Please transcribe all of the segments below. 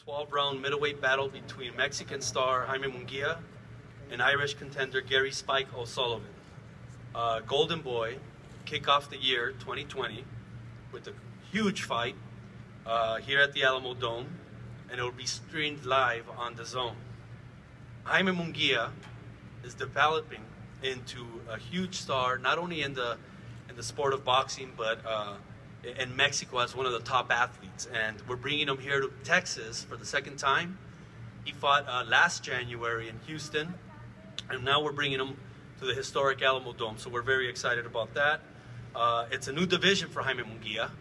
12-round middleweight battle between Mexican star Jaime Munguia and Irish contender Gary Spike O'Sullivan. Golden Boy kick off the year 2020 with a huge fight here at the Alamodome, and it will be streamed live on DAZN. Jaime Munguia is developing into a huge star, not only in the sport of boxing, but in Mexico as one of the top athletes. And we're bringing him here to Texas for the second time. He fought last January in Houston, and now we're bringing him to the historic Alamodome. So we're very excited about that. It's a new division for Jaime Munguia,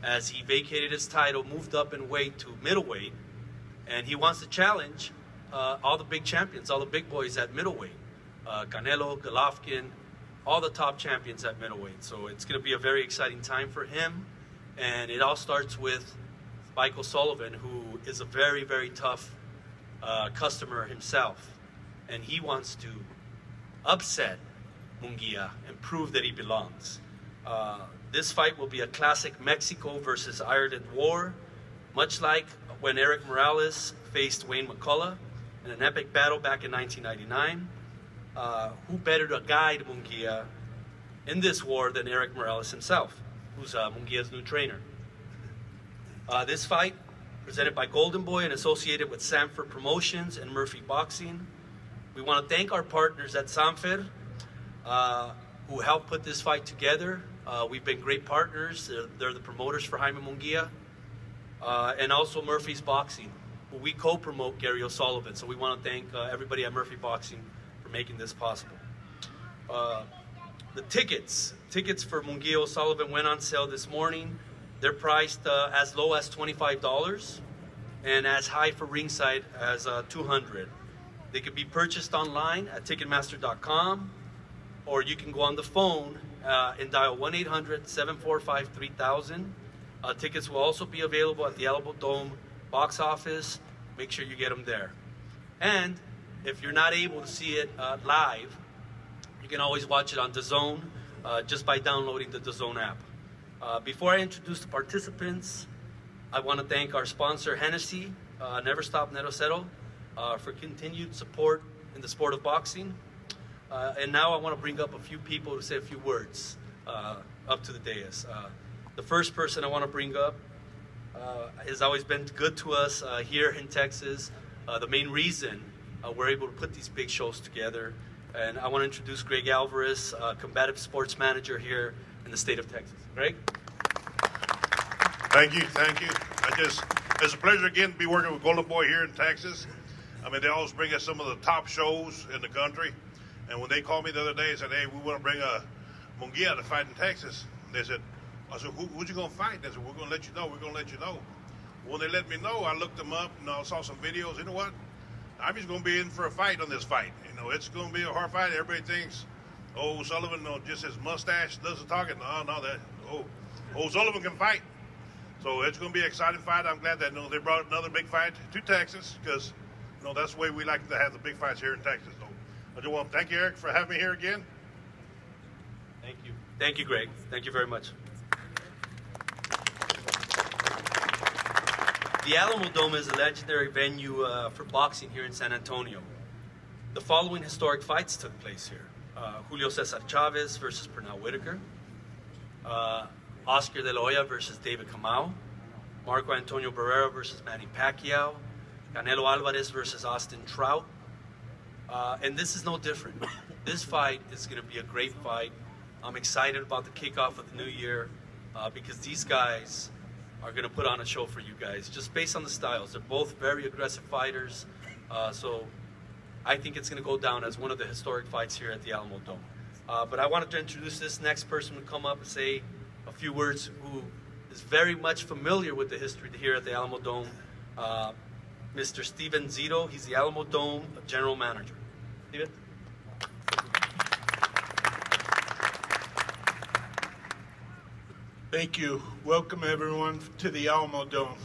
as he vacated his title, moved up in weight to middleweight, and he wants to challenge all the big champions, all the big boys at middleweight. Canelo, Golovkin, all the top champions at middleweight. So it's going to be a very exciting time for him. And it all starts with Spike O'Sullivan, who is a very, very tough customer himself. And he wants to upset Munguia and prove that he belongs. This fight will be a classic Mexico versus Ireland war, much like when Eric Morales faced Wayne McCullough in an epic battle back in 1999. Who better to guide Munguia in this war than Eric Morales himself, who's Munguia's new trainer. This fight, presented by Golden Boy and associated with Sanford Promotions and Murphy Boxing. We want to thank our partners at Sanford who helped put this fight together. We've been great partners. They're the promoters for Jaime Munguia. And also Murphy's Boxing, who we co-promote Gary O'Sullivan. So we want to thank everybody at Murphy Boxing making this possible. The tickets for Munguia O'Sullivan went on sale this morning. They're priced as low as $25 and as high for ringside as $200. They could be purchased online at Ticketmaster.com, or you can go on the phone and dial 1-800-745-3000. Tickets will also be available at the Alamodome box office. Make sure you get them there. And if you're not able to see it live, you can always watch it on DAZN just by downloading the DAZN app. Before I introduce the participants, I want to thank our sponsor, Hennessy, Never Stop, Never Settle, for continued support in the sport of boxing. And now I want to bring up a few people to say a few words up to the dais. The first person I want to bring up has always been good to us here in Texas. The main reason we're able to put these big shows together. And I want to introduce Greg Alvarez, combative sports manager here in the state of Texas. Greg? Thank you. It's a pleasure again to be working with Golden Boy here in Texas. I mean, they always bring us some of the top shows in the country. And when they called me the other day and said, hey, we want to bring Munguia to fight in Texas, I said, who's you going to fight? They said, we're going to let you know. When they let me know, I looked them up and I saw some videos. You know what? I'm just going to be in for a fight on this fight. You know, it's going to be a hard fight. Everybody thinks, Sullivan, just his mustache does the talking. Sullivan can fight. So it's going to be an exciting fight. I'm glad that they brought another big fight to Texas, because that's the way we like to have the big fights here in Texas. So I just want to thank you, Eric, for having me here again. Thank you. Thank you, Greg. Thank you very much. The Alamodome is a legendary venue for boxing here in San Antonio. The following historic fights took place here. Julio Cesar Chavez versus Pernell Whitaker. Oscar De La Hoya versus David Kamau. Marco Antonio Barrera versus Manny Pacquiao. Canelo Alvarez versus Austin Trout. And this is no different. This fight is going to be a great fight. I'm excited about the kickoff of the new year because these guys are going to put on a show for you guys, just based on the styles. They're both very aggressive fighters, so I think it's going to go down as one of the historic fights here at the Alamodome. But I wanted to introduce this next person to come up and say a few words, who is very much familiar with the history here at the Alamodome, Mr. Steven Zito. He's the Alamodome general manager. Steven? Thank you. Welcome everyone to the Alamodome.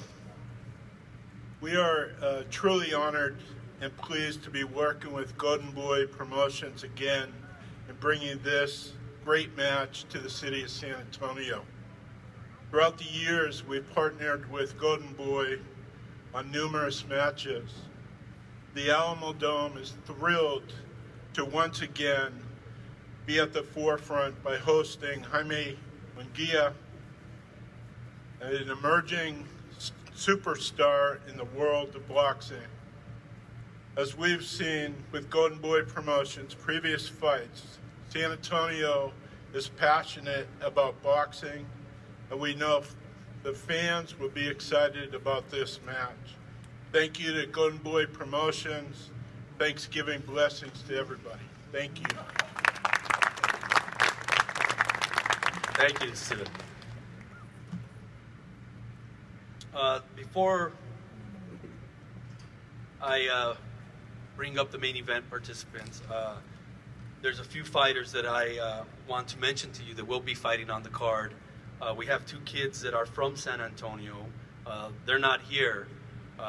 We are truly honored and pleased to be working with Golden Boy Promotions again and bringing this great match to the city of San Antonio. Throughout the years, we've partnered with Golden Boy on numerous matches. The Alamodome is thrilled to once again be at the forefront by hosting Jaime Munguia, an emerging superstar in the world of boxing. As we've seen with Golden Boy Promotions' previous fights, San Antonio is passionate about boxing, and we know the fans will be excited about this match. Thank you to Golden Boy Promotions. Thanksgiving blessings to everybody. Thank you. Thank you, Steven. Before I bring up the main event participants, there's a few fighters that I want to mention to you that will be fighting on the card. We have two kids that are from San Antonio. They're not here.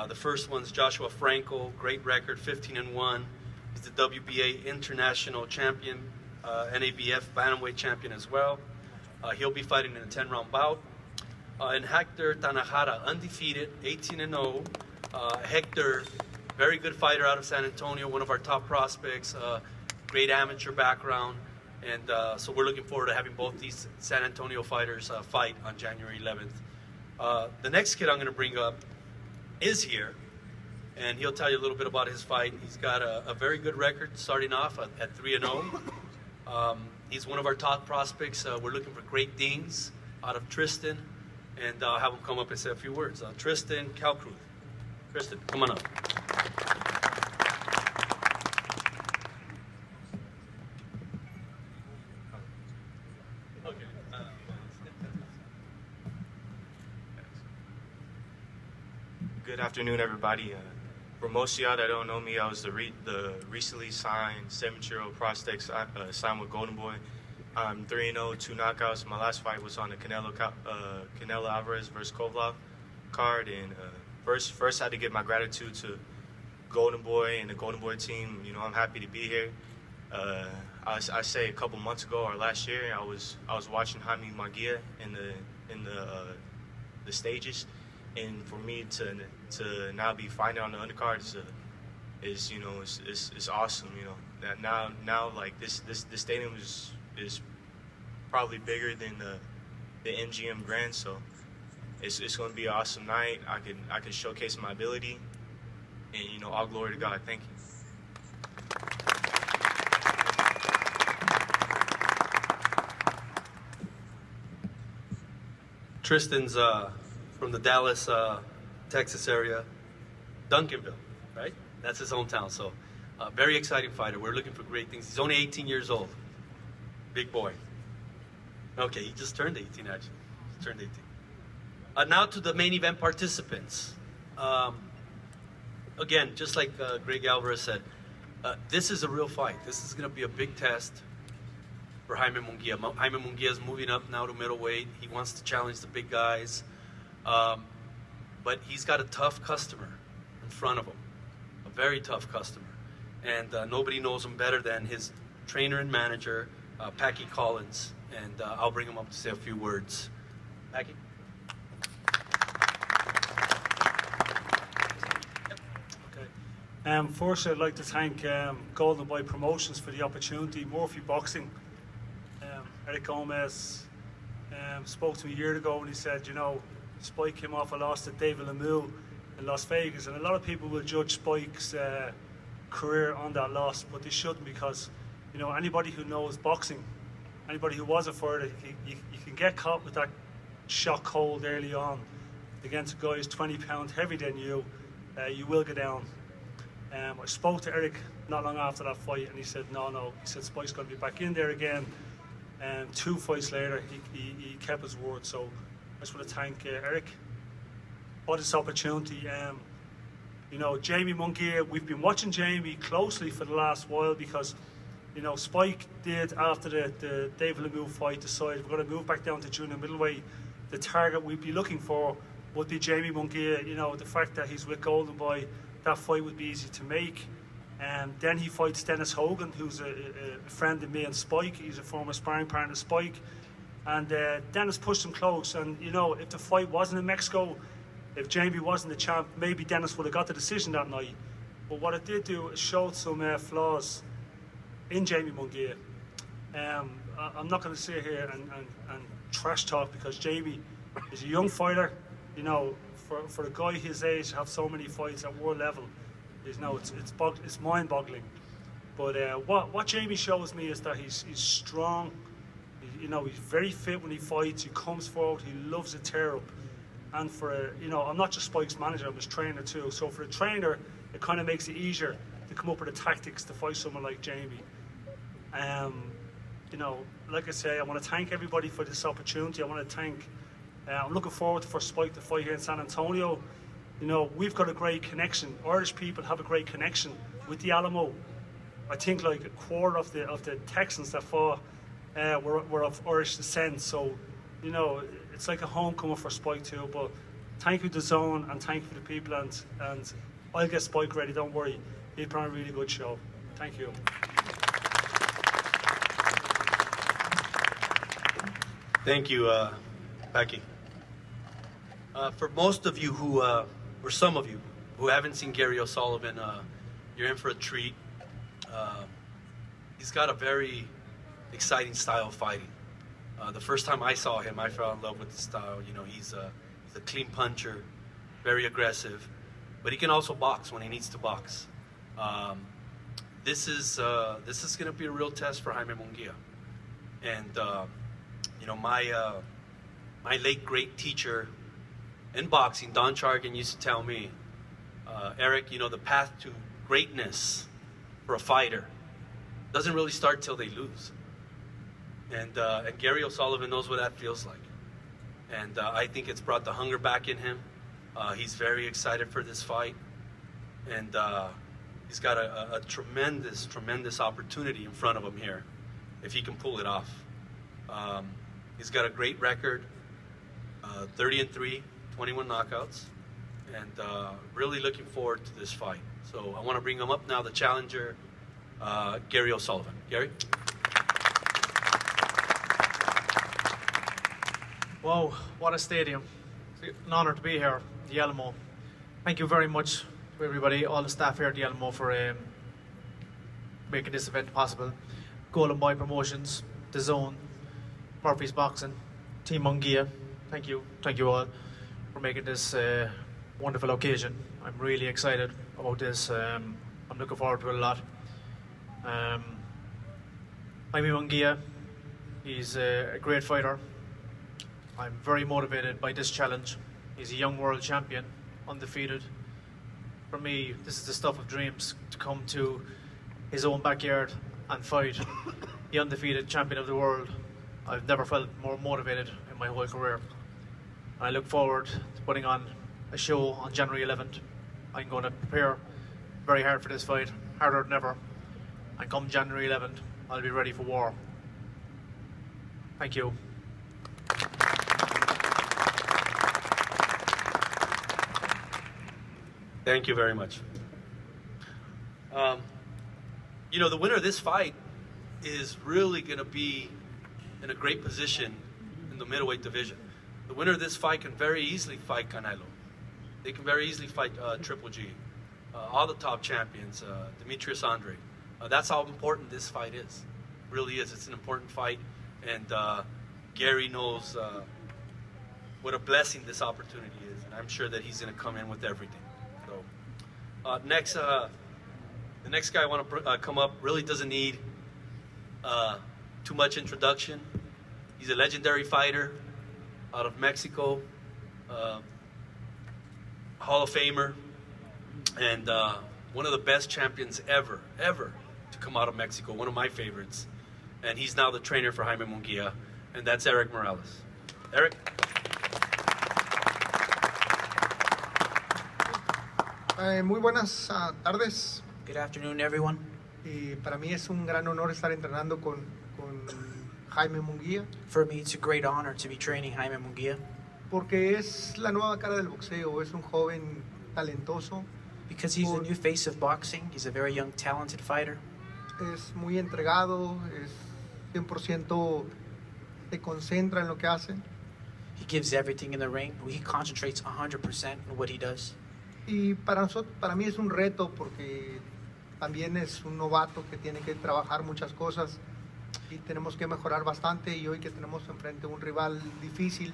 The first one's Joshua Frankel, great record, 15-1. He's the WBA international champion, NABF bantamweight champion as well. He'll be fighting in a 10-round bout. And Hector Tanajara, undefeated, 18-0. Hector, very good fighter out of San Antonio, one of our top prospects, great amateur background. And so we're looking forward to having both these San Antonio fighters fight on January 11th. The next kid I'm going to bring up is here, and he'll tell you a little bit about his fight. He's got a very good record starting off at 3-0. He's one of our top prospects. We're looking for great things out of Tristan, and I'll have him come up and say a few words. Tristan Kalkreuth. Tristan, come on up. Good afternoon, everybody. For most of y'all that don't know me, I was the recently signed 7-year-old prospect signed with Golden Boy. I'm 3-0, 2 knockouts. My last fight was on the Canelo Alvarez versus Kovalev card. And first I had to give my gratitude to Golden Boy and the Golden Boy team. You know, I'm happy to be here. I say a couple months ago or last year, I was watching Jaime Munguia in the stages. And for me to now be fighting on the undercard is awesome. You know, that now like this stadium is probably bigger than the MGM Grand, so it's going to be an awesome night. I can showcase my ability, and you know, all glory to God. Thank you. Tristan's from the Dallas, Texas area, Duncanville, right? That's his hometown. So, very exciting fighter. We're looking for great things. He's only 18 years old. Big boy. Okay, he just turned 18, actually. He turned 18. Now to the main event participants. Again, just like Greg Alvarez said, this is a real fight. This is going to be a big test for Jaime Munguia. Jaime Munguia is moving up now to middleweight. He wants to challenge the big guys. But he's got a tough customer in front of him, a very tough customer. And nobody knows him better than his trainer and manager, Packy Collins. And I'll bring him up to say a few words. Packy? First, I'd like to thank Golden Boy Promotions for the opportunity. Murphy Boxing, Eric Gomez spoke to me a year ago and he said, you know, Spike came off a loss to David Lemieux in Las Vegas, and a lot of people will judge Spike's career on that loss, but they shouldn't, because you know, anybody who knows boxing, anybody who was a fighter, you can get caught with that shock hold early on against a guy who's 20 pounds heavier than you. You will go down. I spoke to Eric not long after that fight, and he said, no, he said Spike's going to be back in there again. And 2 fights later, he kept his word. So I just want to thank Eric for this opportunity. You know, Jaime Munguia, we've been watching Jaime closely for the last while, because, you know, Spike did, after the David Lemieux fight, decide we're going to move back down to junior middleweight. The target we'd be looking for would be Jaime Munguia. You know, the fact that he's with Golden Boy, that fight would be easy to make. Then he fights Dennis Hogan, who's a friend of me and Spike. He's a former sparring partner of Spike. And Dennis pushed him close. And, you know, if the fight wasn't in Mexico, if Jaime wasn't the champ, maybe Dennis would have got the decision that night. But what it did do is showed some flaws in Jaime Munguia. I'm not going to sit here and trash talk, because Jaime is a young fighter. You know, for a guy his age to have so many fights at world level, it's mind-boggling. But what Jaime shows me is that he's strong. He's very fit when he fights. He comes forward. He loves a tear-up. And I'm not just Spike's manager, I'm his trainer too. So for a trainer, it kind of makes it easier to come up with the tactics to fight someone like Jaime. Like I say, I want to thank everybody for this opportunity. I want to thank. I'm looking forward for Spike to fight here in San Antonio. We've got a great connection. Irish people have a great connection with the Alamo. I think like a quarter of the Texans that fought were of Irish descent. So, it's like a homecoming for Spike too. But thank you to Zone, and thank you to the people, and I'll get Spike ready, don't worry. He'll put on a really good show. Thank you. Thank you, Becky. For most of you who, or some of you who haven't seen Gary O'Sullivan, you're in for a treat. He's got a very exciting style of fighting. The first time I saw him, I fell in love with the style. He's a clean puncher, very aggressive, but he can also box when he needs to box. This is going to be a real test for Jaime Munguia. And my late great teacher in boxing, Don Chargan, used to tell me, Eric, the path to greatness for a fighter doesn't really start till they lose. And Gary O'Sullivan knows what that feels like. And I think it's brought the hunger back in him. He's very excited for this fight. And he's got a tremendous, tremendous opportunity in front of him here, if he can pull it off. He's got a great record, 30-3, 21 knockouts, and really looking forward to this fight. So I want to bring him up now, the challenger, Gary O'Sullivan. Gary? Wow, what a stadium. It's an honor to be here, the Alamo. Thank you very much to everybody, all the staff here at the Alamo, for making this event possible. Golden Boy Promotions, The Zone, Murphy's Boxing, Team Munguia, thank you all for making this wonderful occasion. I'm really excited about this. I'm looking forward to it a lot. Jaime Munguia, he's a great fighter. I'm very motivated by this challenge. He's a young world champion, undefeated. For me, this is the stuff of dreams, to come to his own backyard and fight the undefeated champion of the world. I've never felt more motivated in my whole career. I look forward to putting on a show on January 11th. I'm going to prepare very hard for this fight, harder than ever. And come January 11th, I'll be ready for war. Thank you. Thank you very much. The winner of this fight is really going to be in a great position in the middleweight division. The winner of this fight can very easily fight Canelo. They can very easily fight Triple G. All the top champions, Demetrius Andre. That's how important this fight is. It really is. It's an important fight. And Gary knows what a blessing this opportunity is. And I'm sure that he's going to come in with everything. So the next guy I want to come up really doesn't need too much introduction. He's a legendary fighter out of Mexico, Hall of Famer, and one of the best champions ever to come out of Mexico, one of my favorites. And he's now the trainer for Jaime Munguia, and that's Eric Morales. Eric? Muy buenas tardes. Good afternoon, everyone. Y para mí es un gran honor estar entrenando con Jaime Munguia, For me, it's a great honor to be training Jaime Munguia porque es la nueva cara del boxeo. Es un joven talentoso, because he's the new face of boxing. He's a very young, talented fighter. es muy entregado, es 100% se concentra en lo que hace. He gives everything in the ring. He concentrates 100% on what he does. Y para mí es un reto porque también es un novato que tiene que trabajar muchas cosas y tenemos que mejorar bastante, y hoy que tenemos enfrente un rival difícil.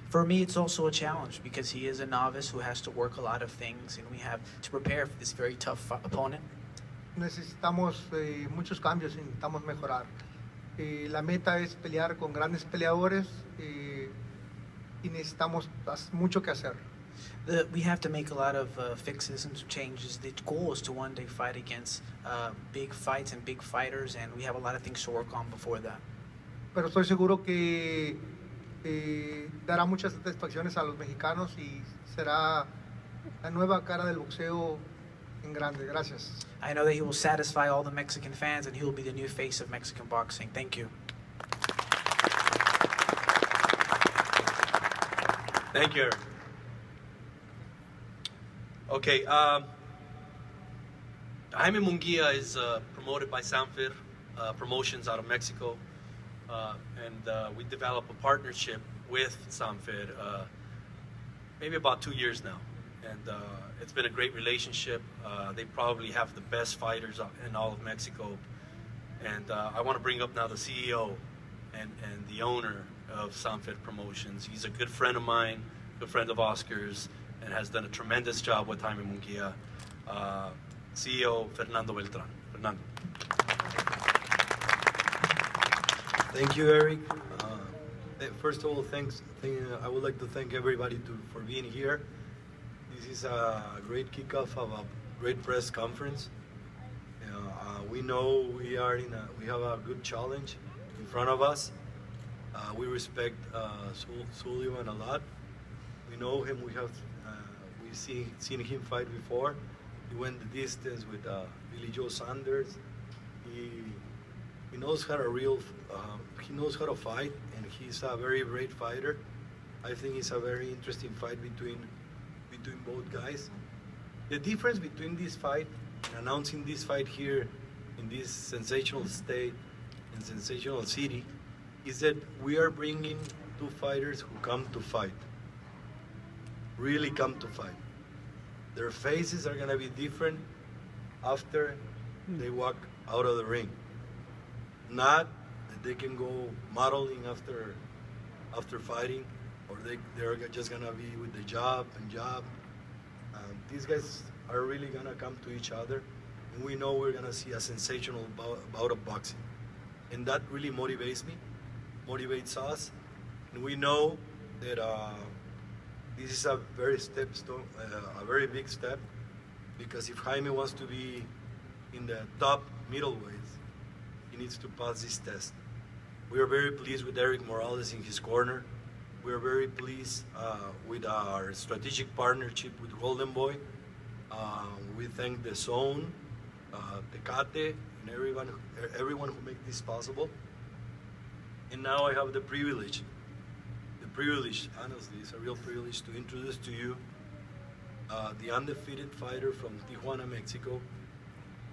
For me, it's also a challenge because he is a novice who has to work a lot of things, and we have to prepare for this very tough opponent. Necesitamos muchos cambios, necesitamos mejorar. La meta es pelear con grandes peleadores, y necesitamos mucho que hacer. We have to make a lot of fixes and changes. The goal is to one day fight against big fights and big fighters, and we have a lot of things to work on before that. Pero estoy seguro que dará muchas satisfacciones a los mexicanos y será la nueva cara del boxeo en grande. Gracias. I know that he will satisfy all the Mexican fans, and he will be the new face of Mexican boxing. Thank you. Thank you, Eric. Okay, Jaime Munguia is promoted by Sanfer Promotions out of Mexico, and we developed a partnership with Sanfer maybe about 2 years now, and it's been a great relationship. They probably have the best fighters in all of Mexico, and I want to bring up now the CEO and the owner of Sanfer Promotions. He's a good friend of mine, good friend of Oscar's, and has done a tremendous job with Jaime Munguia. CEO Fernando Beltran. Fernando. Thank you, Eric. First of all, I would like to thank everybody for being here. This is a great kickoff of a great press conference. We know we have a good challenge in front of us. We respect Sullivan a lot. We know him. We've seen him fight before. He went the distance with Billy Joe Sanders. He knows how to fight, and he's a very great fighter. I think it's a very interesting fight between both guys. The difference between this fight and announcing this fight here in this sensational state and sensational city is that we are bringing two fighters who come to fight. Really come to fight. Their faces are gonna be different after they walk out of the ring. Not that they can go modeling after fighting, or they're just gonna be with the jab. These guys are really gonna come to each other, and we know we're gonna see a sensational bout of boxing, and that really motivates me, motivates us, and we know that this is a very big step, because if Jaime wants to be in the top middleweights, he needs to pass this test. We are very pleased with Eric Morales in his corner. We are very pleased with our strategic partnership with Golden Boy. We thank the Zone, Tecate, and everyone who made this possible. And now I have the privilege, honestly, it's a real privilege to introduce to you the undefeated fighter from Tijuana, Mexico,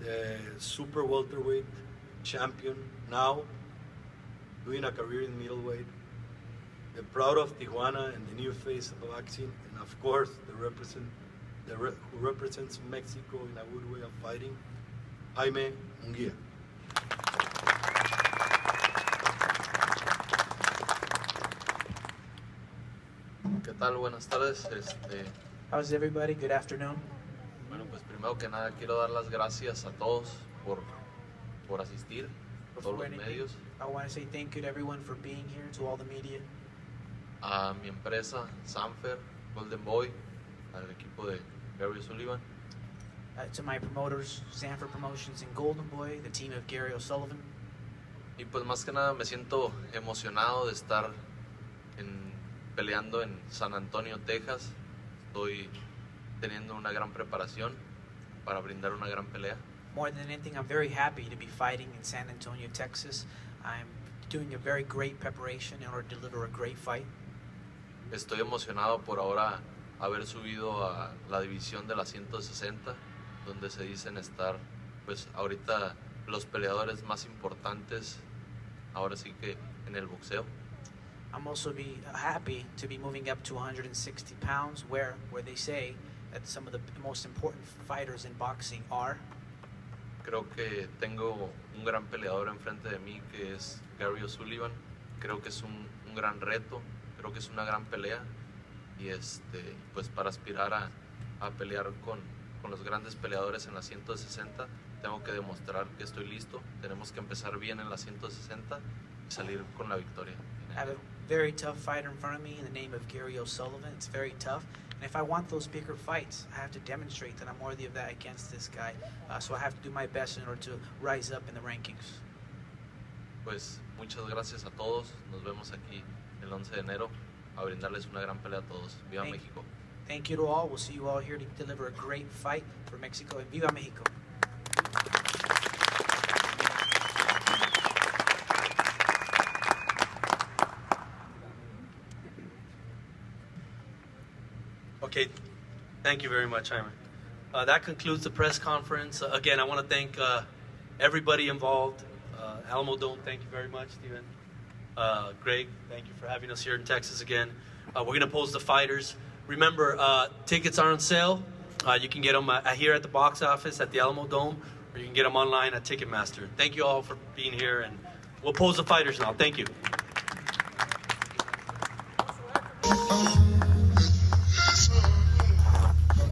the super welterweight champion, now doing a career in middleweight, the proud of Tijuana and the new face of boxing, and of course who represents Mexico in a good way of fighting, Jaime Munguia. ¿Qué tal? Buenas tardes. How's everybody? Good afternoon. Bueno, pues primero que nada quiero dar las gracias a todos por asistir, a todos los medios, I want to say thank you to everyone for being here, to all the media, a mi empresa, Sanfer, Golden Boy, al equipo de Gary Sullivan, to my promoters, Sanford Promotions and Golden Boy, the team of Gary O'Sullivan. y pues más que nada me siento emocionado de estar peleando en San Antonio, Texas. Estoy teniendo una gran preparación para brindar una gran pelea. More than anything, I'm very happy to be fighting in San Antonio, Texas. I'm doing a very great preparation in order to deliver a great fight. Estoy emocionado por ahora haber subido a la división de las 160, donde se dicen estar, pues ahorita los peleadores más importantes, ahora sí que en el boxeo. I'm also happy to be moving up to 160 pounds, where they say that some of the most important fighters in boxing are. Creo que tengo un gran peleador enfrente de mí que es Gary O'Sullivan. Creo que es un gran reto, creo que es una gran pelea y pues para aspirar a pelear con los grandes peleadores en la 160 tengo que demostrar que estoy listo. Tenemos que empezar bien en la 160 y salir con la victoria. I have a very tough fighter in front of me in the name of Gary O'Sullivan. It's very tough. And if I want those bigger fights, I have to demonstrate that I'm worthy of that against this guy. So I have to do my best in order to rise up in the rankings. Pues muchas gracias a todos. Nos vemos aquí el 11 de enero a brindarles una gran pelea a todos. Viva México. Thank you to all. We'll see you all here to deliver a great fight for Mexico. And Viva Mexico. Okay, thank you very much, Jaime. That concludes the press conference. Again, I want to thank everybody involved. Alamodome, thank you very much, Steven. Greg, thank you for having us here in Texas again. We're going to post the fighters. Remember, tickets are on sale. You can get them here at the box office at the Alamodome, or you can get them online at Ticketmaster. Thank you all for being here, and we'll post the fighters now. Thank you.